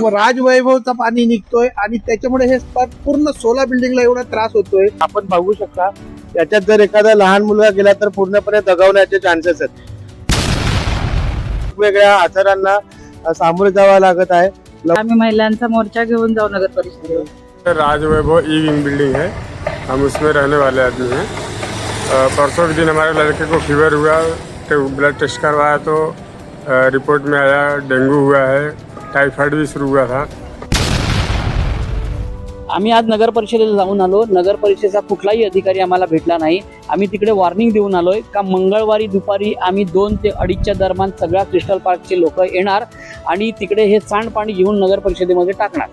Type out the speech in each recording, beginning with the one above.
राजवैभवचा पाणी निघतोय आणि त्याच्यामुळे हे पूर्ण 16 बिल्डिंगला एवढा त्रास होतोय. आपण बघू शकता याच्यात जर एखादा लहान मुलगा गेला तर पूर्णपणे दगावण्याचे चान्सेस आहेत. वेगवेगळ्या आजारांना सामोरे जावं लागत आहे. आम्ही महिलांचा मोर्चा घेऊन जाऊ नगर परिषदेवर. राजवैभव ई विंग बिल्डिंग है, हम उसमें रहने वाले आदमी हैं। परसों के दिन हमारे लड़के को फीवर हुआ, तो ब्लड टेस्ट करवाया तो रिपोर्ट में आया डेंगू हुआ है, टाइफाइड भी शुरू हुआ था। आम्ही आज नगर परिषदेला जाऊन आलो. नगर परिषदेचा कुठलाही अधिकारी आम्हाला भेटला नाही. आम्ही तिकडे वॉर्निंग देऊन आलोय का मंगळवारी दुपारी आम्ही 2 ते 2:30च्या दरम्यान सगळ्या क्रिस्टल पार्कचे लोक येणार आणि तिकडे हे सांडपाणी घेऊन नगर परिषदेमध्ये टाकणार.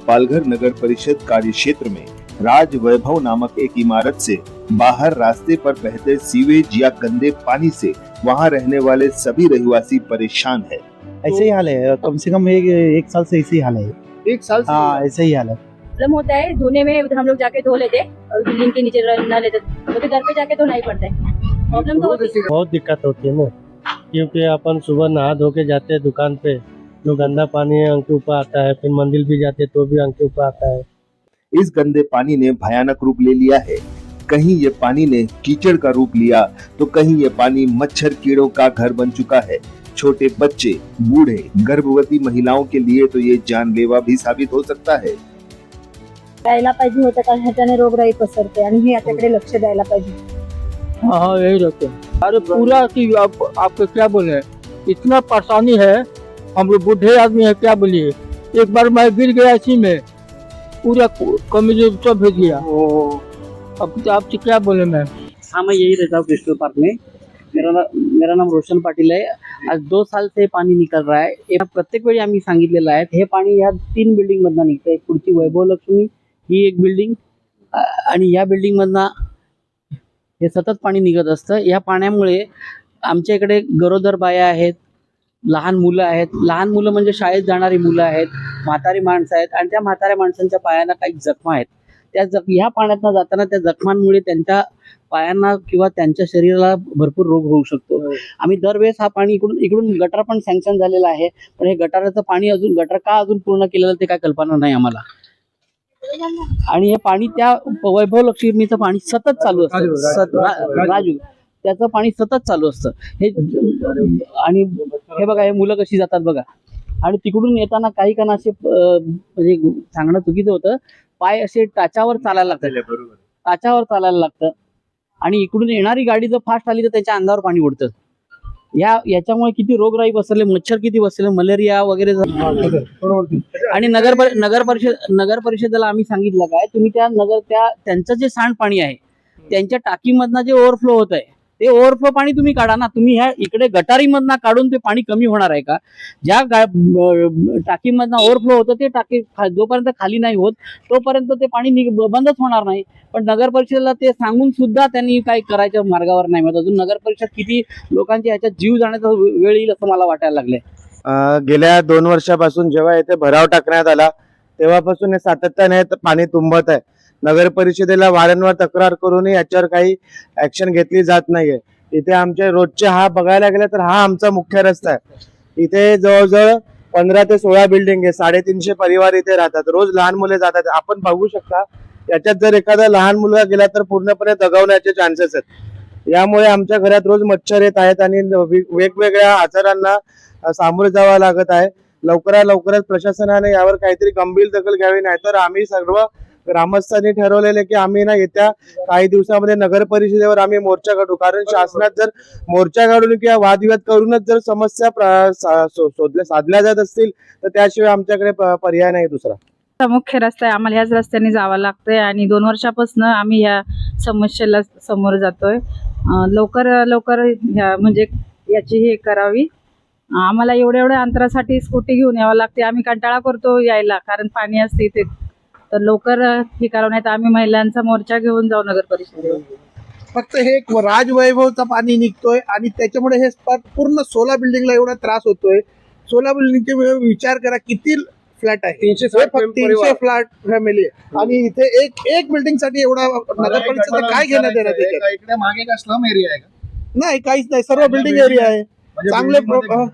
पालघर नगर परिषद कार्य क्षेत्र में राज वैभव नामक एक इमारत से बाहर रास्ते पर बहते सीवेज या गंदे पानी से वहां रहने वाले सभी रहवासी परेशान है। ऐसे ही हाल है, कम से कम एक साल से ऐसे ही हाल है. एक साल से हाँ, ऐसे ही हाल है. प्रॉब्लम होता है धोने में. हम लोग जाके धो लेते और बिल्डिंग के नीचे न लेते, तो घर पे जाके धोना ही पड़ता है. प्रॉब्लम तो होती है. बहुत दिक्कत होती है ना, क्योंकि अपन सुबह नहा धो के जाते हैं दुकान पे, जो गंदा पानी है उनके ऊपर आता है, फिर मंदिर भी जाते तो भी उनके ऊपर आता है. इस गंदे पानी ने भयानक रूप ले लिया है. कहीं ये पानी ने कीचड़ का रूप लिया तो कहीं ये पानी मच्छर कीड़ों का घर बन चुका है. छोटे बच्चे, बूढ़े, गर्भवती महिलाओं के लिए तो ये जानलेवा भी साबित हो सकता है. प्यायला पाहिजे होतं का ह्याच्याने रोगराई पसरते आणि हे याच्याकडे लक्ष द्यायला पाहिजे. हाँ यही रहते हैं. अरे पूरा की आपको क्या बोले, इतना परेशानी है. हम लोग बूढ़े आदमी है, क्या बोलिए. एक बार मैं गिर गया इसी में, पूरा कमजोर सब भेज गया. अब आपसे क्या बोले मैं. हाँ, मैं यही रहता हूँ क्रिस्टल पार्क में. मेरा नाम रोशन पाटिल है. आज 2 साल से पाणी निकल रहा है. हे प्रत्येक वेळी आम्ही सांगितलेलं आहे. हे पाणी या 3 बिल्डिंग मधनं निघतंय. पुढची वैभव लक्ष्मी ही एक बिल्डिंग आणि या बिल्डिंग मधनं हे सतत पाणी निघत असतं. या पाण्यामुळे आमच्या इकडे गरोदर बाया आहेत, लहान मुलं आहेत. लहान मुलं म्हणजे शाळेत जाणारी मुलं आहेत, म्हातारी माणसं आहेत आणि त्या म्हाताऱ्या माणसांच्या पायांना काही जखमा आहेत. ह्या पाण्यातनं जाताना त्या जखमांमुळे त्यांच्या पायांना किंवा त्यांच्या शरीराला भरपूर रोग होऊ शकतो. आम्ही दरवेळेस हा पाणी इकडून गटार पण सँक्शन झालेलं आहे, पण हे गटाराचं पाणी गटार का अजून पूर्ण केलेलं ते काय कल्पना नाही आम्हाला. आणि हे पाणी त्या वैभव लक्ष्मीचं पाणी सतत चालू असतं. राजू त्याचं पाणी सतत चालू असतं. हे आणि हे बघा, हे मुलं कशी जातात बघा. आणि तिकडून येताना काही काना असे म्हणजे सांगणं चुकीचं होतं, पाय असे टाचावर चालायला लागतं आणि इकडून येणारी गाडी जर फास्ट आली तर त्याच्या अंगावर पाणी उडतं. याच्यामुळे किती रोगराई पसरले, मच्छर किती बसले, मलेरिया वगैरे. आणि नगर परिषदेला आम्ही सांगितलं काय, तुम्ही त्यांचं जे सांडपाणी आहे त्यांच्या टाकीमधनं जे ओव्हरफ्लो होत आहे ते ओव्हरफ्लो पाणी तुम्ही काढा ना. तुम्ही ह्या इकडे गटारीमधनं काढून ते पाणी कमी होणार आहे का. ज्या टाकीमधनं ओव्हरफ्लो होतं ते टाकी जोपर्यंत खाली नाही होत तोपर्यंत ते पाणी बंदच होणार नाही. पण नगर परिषदेला ते सांगून सुद्धा त्यांनी काही करायच्या मार्गावर नाही. मग अजून नगर परिषद किती लोकांच्या ह्याच्यात जीव जाण्याचा वेळ येईल असं मला वाटायला लागलंय. गेल्या 2 वर्षापासून जेव्हा इथे भराव टाकण्यात आला तेव्हापासून हे सातत्याने पाणी तुंबत आहे. नगर परिषदेला वारंवार तक्रार करूनही याच्यावर काही ऍक्शन घेतली जात नाहीये. इथे आमचे रोजचे हा बघायला गेला तर हा आमचा मुख्य रस्ता आहे. इथे जवळजवळ 15 ते 16 बिल्डिंग आहे. 350 परिवार इथे राहतात. रोज लहान मुले जातात. आपण बघू शकता याच्यात जर एखादा लहान मुलगा गेला तर पूर्णपणे दगावण्याचे चान्सेस आहेत. यामुळे आमच्या घरात रोज मच्छर येत आहेत आणि वेगवेगळ्या आजारांना सामोरे जावं लागत आहे. लवकरात प्रशासनाने यावर काहीतरी गंभीर दखल घ्यावी, नाहीतर आम्ही सर्व ग्रामस्थांनी ठरवलेले की आम्ही ना येत्या काही दिवसामध्ये नगर परिषदेवर आम्ही मोर्चा काढू. कारण शासनात जर मोर्चा काढून किंवा वादविवाद करूनच जर समस्या साधल्या जात असतील तर त्याशिवाय आमच्याकडे पर्याय नाही दुसरा. मुख्य रस्ता आहे, आम्हाला ह्याच रस्त्याने जावं लागतंय आणि 2 वर्षापासून आम्ही ह्या समस्येला समोर जातोय. लवकर म्हणजे याची हे करावी. आम्हाला एवढ्या अंतरासाठी स्कूटी घेऊन यावं लागते. आम्ही कंटाळा करतो यायला, कारण पाणी असते इथे. तर लवकर हे करावं, नाही तर आम्ही महिलांचा मोर्चा घेऊन जाऊ नगर परिषदेवर. फक्त हे राजवैभवचा पाणी निघतोय आणि त्याच्यामुळे हे पूर्ण 16 बिल्डिंगला एवढा त्रास होतोय. 16 बिल्डिंगचे विचार करा किती फ्लॅट आहे. 300 फ्लॅट फॅमिली आहे आणि इथे एक बिल्डिंग साठी एवढा नगर परिषद काय घेण्यात येणार. इकडे मागे का स्लम एरिया आहे का. नाही, काहीच नाही, सर्व बिल्डिंग एरिया आहे. चांगले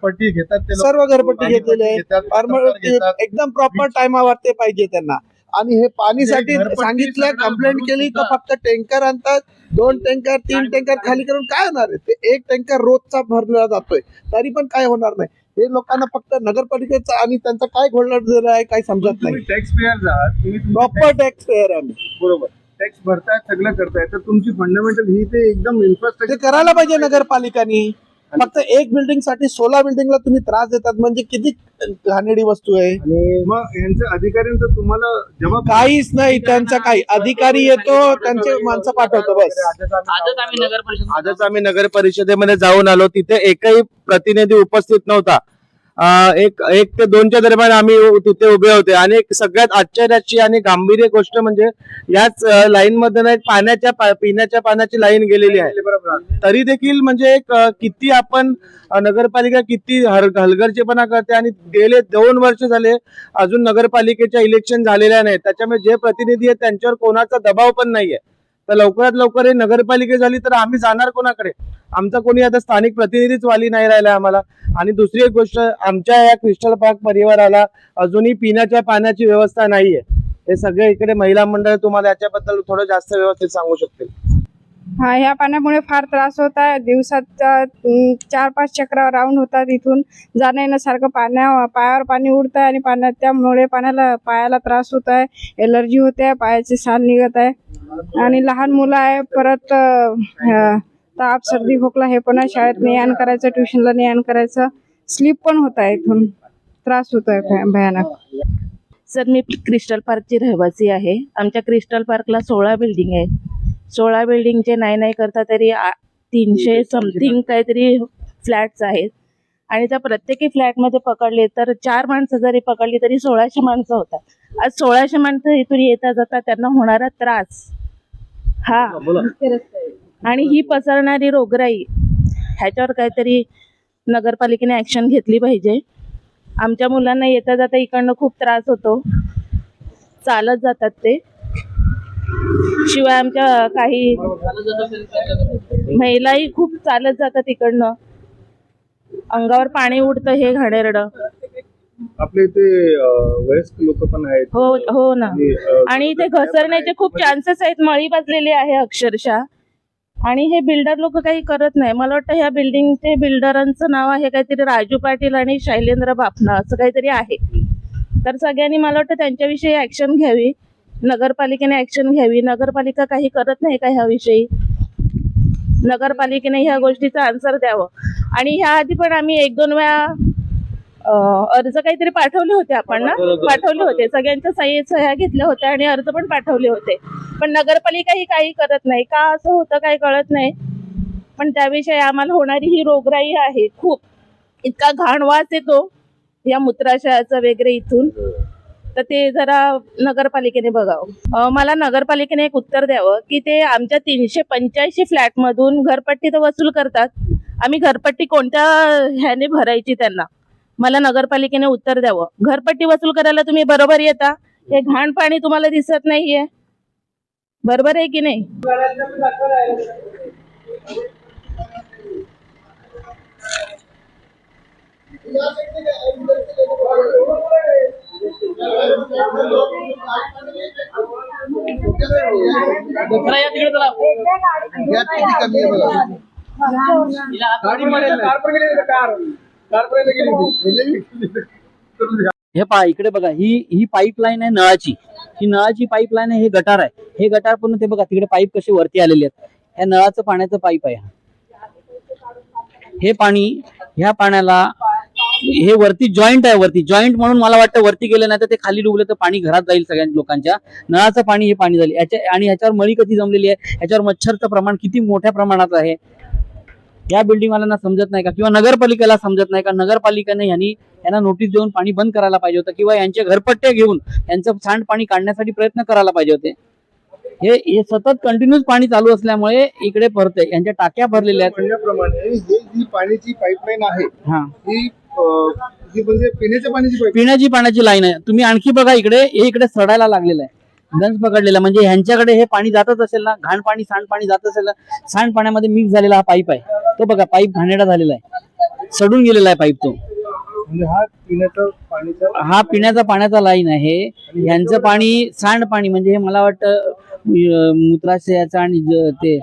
पट्टी घेतात ते लोक. सर्व घरपट्टी घेतलेले आहेत. घेतात, Permanent घेतात. एकदम प्रॉपर टायमावर ते पाहिजे त्यांना. आणि हे पाणीसाठी घरपट्टी सांगितलं, सगळं कंप्लेंट भरून केली तर सुद्धा- फक्त टँकर आणतात, 2 टँकर 3 टँकर खाली करून काय होणार आहे? ते 1 टँकर रोजचा भरला जातोय तरी पण काय होणार नाही. हे लोकांना फक्त नगरपालिकेचा आणि त्यांचा काय घोळझाळ आहे काही समजत तुम्ही नाही. टॅक्स पेअर आहात, तुम्ही प्रॉपर टॅक्स पेअर आहे आम्ही. बरोबर टॅक्स भरताय, सगळं करताय, तर तुमची फंडामेंटल ही ते एकदम ते इन्फ्रास्ट्रक्चर करायला पाहिजे नगरपालिकांनी. फक्त 1 बिल्डिंग साठी 16 बिल्डिंगला तुम्ही त्रास देतात म्हणजे किती घाणेरडी वस्तू आहे. आणि मग यांचं अधिकाऱ्यांचं तुम्हाला जबाब काहीच नाही त्यांचा. काही अधिकारी येतो त्यांचे माणसं पाठवतो बस. आजच आम्ही नगर परिषदेमध्ये जाऊन आलो, तिथे एकही प्रतिनिधी उपस्थित नव्हता. 1 ते 2च्या दरम्यान आम्ही तिथे उभे होते आणि एक सगळ्यात आश्चर्याची आणि गांभीर्य गोष्ट म्हणजे याच लाईन मध्ये एक पिण्याच्या पाण्याची लाईन गेलेली आहे. तरी देखील म्हणजे किती आपण नगरपालिका किती हलगर्जीपणा करते आणि गेले 2 वर्ष झाले अजून नगरपालिकेच्या इलेक्शन झालेल्या नाही. त्याच्यामुळे जे प्रतिनिधी आहेत त्यांच्यावर कोणाचा दबाव पण नाहीये. तर लवकरात लवकर हे नगरपालिका झाली तर आम्ही जाणार कोणाकडे? आमचा कोणी आता स्थानिक प्रतिनिधीच वाली नाही राहिला आम्हाला. आणि दुसरी एक गोष्ट, आमच्या या क्रिस्टल पार्क परिवाराला अजूनही पिण्याच्या पाण्याची व्यवस्था नाहीये. हे सगळे इकडे महिला मंडळ तुम्हाला याच्याबद्दल थोडं जास्त व्यवस्थित सांगू शकतील. हा, ह्या पाण्यामुळे फार त्रास होत आहे. दिवसात 4-5 चक्र राऊंड होतात. इथून जाणं येण्यासारखं पायावर पाणी उडत आहे आणि त्यामुळे पायाला त्रास होत आहे, एलर्जी होते, पायाची साल निघत आहे आणि लहान मुलं आहे. परत ताप सर्दी खोकला हे पण आहे. शाळेत ने-आण करायचं, ट्युशनला ने-आण करायचं, स्लीप पण होत आहे. इथून त्रास होत आहे भयानक. सर, मी क्रिस्टल पार्कची रहिवासी आहे. आमच्या क्रिस्टल पार्कला 16 बिल्डिंग आहेत. 16 बिल्डिंगचे नाही करता तरी 300 समथिंग काहीतरी फ्लॅट्स आहेत आणि त्या प्रत्येकी फ्लॅटमध्ये पकडले तर 4 माणसं जरी पकडली तरी 1600 माणसं होतात. आज 1600 माणसं इथून येता जाता त्यांना होणारा त्रास हा आणि ही पसरणारी रोगराई, ह्याच्यावर काहीतरी नगरपालिकेने ऍक्शन घेतली पाहिजे. आमच्या मुलांना येता जाता इकडनं खूप त्रास होतो, चालत जातात ते. शिवाय आमच्या काही महिलाही खूप चालत जातात इकडनं, अंगावर पाणी उडतं हे घाणेरडं. आपले इथे वयस्क लोक पण आहेत. हो ना. आणि इथे घसरण्याचे खूप चान्सेस आहेत. मळी बसलेली आहे अक्षरशः आणि हे बिल्डर लोक काही करत नाही. मला वाटतं ह्या बिल्डिंगचे बिल्डरांचं नाव आहे काहीतरी राजू पाटील आणि शैलेंद्र बापना असं काहीतरी आहे. तर सगळ्यांनी मला वाटतं त्यांच्याविषयी ऍक्शन घ्यावी, नगरपालिकेने ऍक्शन घ्यावी. नगरपालिका काही करत नाही का ह्याविषयी? नगरपालिकेने ह्या गोष्टीचं आन्सर द्यावं. आणि ह्या आधी पण आम्ही 1-2 वेळा अर्ज काहीतरी पाठवले होते, आपण ना पाठवले होते, सगळ्यांच्या सह्या घेतल्या होत्या आणि अर्ज पण पाठवले होते. पण नगरपालिका ही काही करत नाही का, असं होतं काय कळत नाही. पण त्याविषयी आम्हाला होणारी ही रोगराई आहे, खूप इतका घाण वास येतो या मूत्राशयाचा वगैरे इथून, तर ते जरा नगरपालिकेने बघावं. मला नगरपालिकेने एक उत्तर द्यावं की ते आमच्या 385 फ्लॅटमधून घरपट्टी तर वसूल करतात, आम्ही घरपट्टी कोणत्या ह्याने भरायची त्यांना? मला नगरपालिकेने उत्तर द्यावं. घरपट्टी वसूल करायला तुम्ही बरोबर येता, हे घाण पाणी तुम्हाला दिसत नाहीये, बरोबर आहे की नाही? हे पहा इकडे बघा, ही पाईपलाईन आहे नळाची. ही नळाची पाईपलाईन आहे, हे गटार आहे. हे गटार पूर्ण ते बघा तिकडे पाईप कसे वरती आलेले आहेत. ह्या नळाचं पाण्याचं पाईप आहे. हे पाणी, ह्या पाण्याला हे वरती जॉईंट आहे, वरती जॉईंट म्हणून मला वाटतं वरती गेलं नाही तर ते खाली डुबलं तर पाणी घरात जाईल सगळ्या लोकांच्या. नळाचं पाणी हे पाणी झाले आणि ह्याच्यावर मळी कधी जमलेली आहे, ह्याच्यावर मच्छरचं प्रमाण किती मोठ्या प्रमाणात आहे. या बिल्डिंगवाल्यांना समजत नाही का, किंवा नगरपालिकेला समजत नाही का? नगरपालिकेने यांना नोटीस देऊन पाणी बंद करायला पाहिजे होतं, किंवा यांचे घरपट्टे घेऊन यांचं सांडपाणी काढण्यासाठी प्रयत्न करायला पाहिजे होते. हे सतत कंटिन्यूस पाणी चालू असल्यामुळे इकडे भरते, यांच्या टाक्या भरलेल्या आहेत. म्हणण्याप्रमाणे ही जी पाण्याची पाईपलाईन आहे, ही म्हणजे पिण्याची पाण्याची लाईन आहे. तुम्ही आणखी बघा इकडे, हे इकडे सडायला लागलेलं आहे, गंज पकडलेला. म्हणजे ह्यांच्याकडे हे पाणी जातच असेल ना, घाण पाणी सांडपाणी जात असेल ना, सांडपाण्यामध्ये मिक्स झालेला हा पाईप आहे. तो बघा पाईप घाणेरडा झालेला आहे, सडून गेलेला आहे पाईप तो. म्हणजे हा पिण्याचं पाणीचा हा पिण्याचा पाण्याचा लाईन आहे. यांचं पाणी सांडपाणी म्हणजे हे मला वाटतं मूत्राशयाचं आणि ते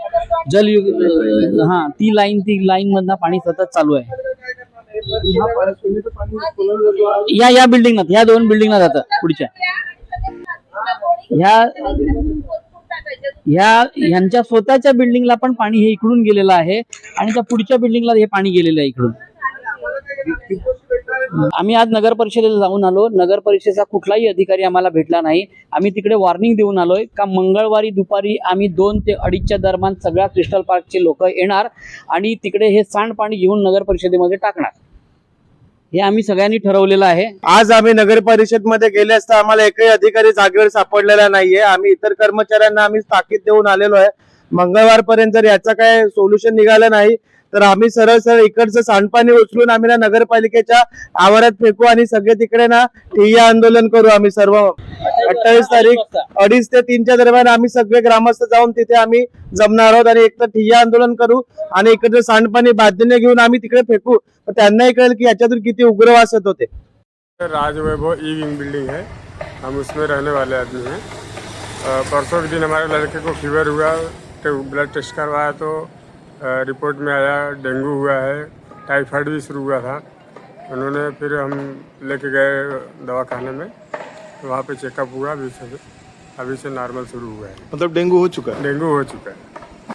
जल हा ती लाईन मधनं पाणी सतत चालू आहे. हा पिण्याचं पाणी सोडलं जातं. या बिल्डिंगला, ह्या 2 बिल्डिंगला जातं पुढच्या. ह्यांच्या स्वतःच्या बिल्डिंगला पण पाणी हे इकडून गेलेलं आहे आणि त्या पुढच्या बिल्डिंगला हे पाणी गेलेलं आहे इकडून. आम्ही आज नगर परिषदेला जाऊन आलो. नगर परिषदेचा कुठलाही अधिकारी आम्हाला भेटला नाही. आम्ही तिकडे वॉर्निंग देऊन आलोय का मंगळवारी दुपारी आम्ही 2 ते 2:30च्या दरम्यान सगळ्या क्रिस्टल पार्कचे लोक येणार आणि तिकडे हे सांडपाणी घेऊन नगर परिषदेमध्ये टाकणार. हे आम्ही सगळ्यांनी ठरवलेलं आहे. आज आम्ही नगर परिषद मध्ये गेले असता आम्हाला एकही अधिकारी जागेवर सापडलेला नाहीये. आम्ही इतर कर्मचाऱ्यांना आम्ही ताकीद देऊन आलेलो आहे. मंगळवारपर्यंत जर याचा काय सोल्युशन निघालं नाही तर आम्ही सरळ इकडचं सांडपाणी उचलून आम्ही ना नगरपालिकेच्या आवारात फेकू आणि सगळे तिकडे ना ठिय्या आंदोलन करू. आम्ही सर्व 28 तारीख 2:30 ते 3च्या दरम्यान आम्ही सगळे ग्रामस्थ जाऊन तिथे आम्ही जमणार आहोत आणि एक तर ठिय्या आंदोलन करू आणि इकडचं सांडपाणी बादलीने घेऊन आम्ही तिकडे फेकू. त्यांनाही कळेल की याच्यातून किती उग्र वास येत होते. राज वैभव ई विंग बिल्डिंग है, हम उसमें रहने वाले आदमी हैं। परसों के दिन हमारे लड़के को फीवर हुआ, तो ब्लड टेस्ट करवाया तो रिपोर्ट में आया डेंगू हुआ है, टाइफाइड भी शुरू हुआ था। उन्होंने फिर हम लेके गए दवाखाने में, वहाँ पे चेकअप हुआ, अभी से नॉर्मल शुरू हुआ है। मतलब डेंगू हो चुका है? डेंगू हो चुका है।